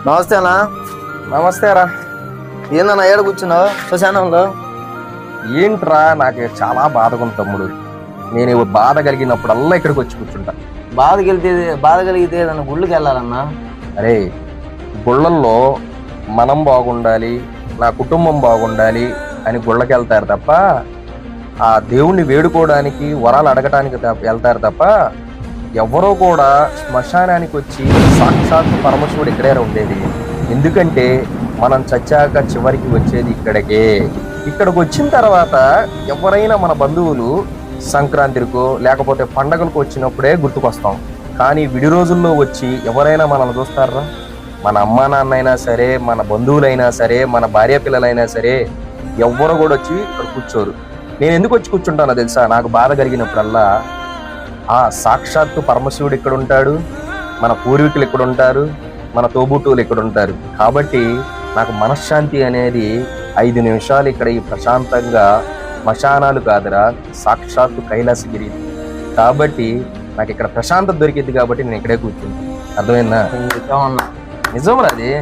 నమస్తే అన్నా. నమస్తే రా. ఏందన్నా ఏడ కూర్చున్నావు శ్మశానంలో? ఏంట్రా, నాకు చాలా బాధగా ఉంది తమ్ముడు. నేను బాధ కలిగినప్పుడల్లా ఇక్కడికి వచ్చి కూర్చుంటా. బాధ కలిగితే నన్ను గుళ్ళకి వెళ్ళాలన్నా. అరే, గుళ్ళల్లో మనం బాగుండాలి, నా కుటుంబం బాగుండాలి అని గుళ్ళకి వెళ్తారు తప్ప, ఆ దేవుణ్ణి వేడుకోవడానికి వరాలు అడగటానికి వెళ్తారు తప్ప, ఎవరో కూడా శ్మశానానికి వచ్చి సాక్షాత్తు పరమశివుడు ఇక్కడే ఉండేది. ఎందుకంటే మనం చచ్చాక చివరికి వచ్చేది ఇక్కడికే. ఇక్కడికి వచ్చిన తర్వాత ఎవరైనా మన బంధువులు సంక్రాంతికో లేకపోతే పండగలకు వచ్చినప్పుడే గుర్తుకొస్తాం. కానీ విడి రోజుల్లో వచ్చి ఎవరైనా మనల్ని చూస్తారా? మన అమ్మా నాన్న అయినా సరే, మన బంధువులైనా సరే, మన భార్య పిల్లలైనా సరే, ఎవ్వరు కూడా వచ్చి ఇక్కడ కూర్చోరు. నేను ఎందుకు వచ్చి కూర్చుంటానో తెలుసా? నాకు బాధ కలిగినప్పుడల్లా ఆ సాక్షాత్తు పరమశివుడు ఇక్కడ ఉంటాడు, మన పూర్వీకులు ఇక్కడ ఉంటారు, మన తోబుట్టువులు ఇక్కడ ఉంటారు. కాబట్టి నాకు మనశ్శాంతి అనేది 5 నిమిషాలు ఇక్కడ ఈ ప్రశాంతంగా, శ్మశానాలు కాదురా, సాక్షాత్తు కైలాసగిరి. కాబట్టి నాకు ఇక్కడ ప్రశాంతత దొరికింది కాబట్టి నేను ఇక్కడే కూర్చుంటాను. అర్థమైందా? నిజం నిజం అది.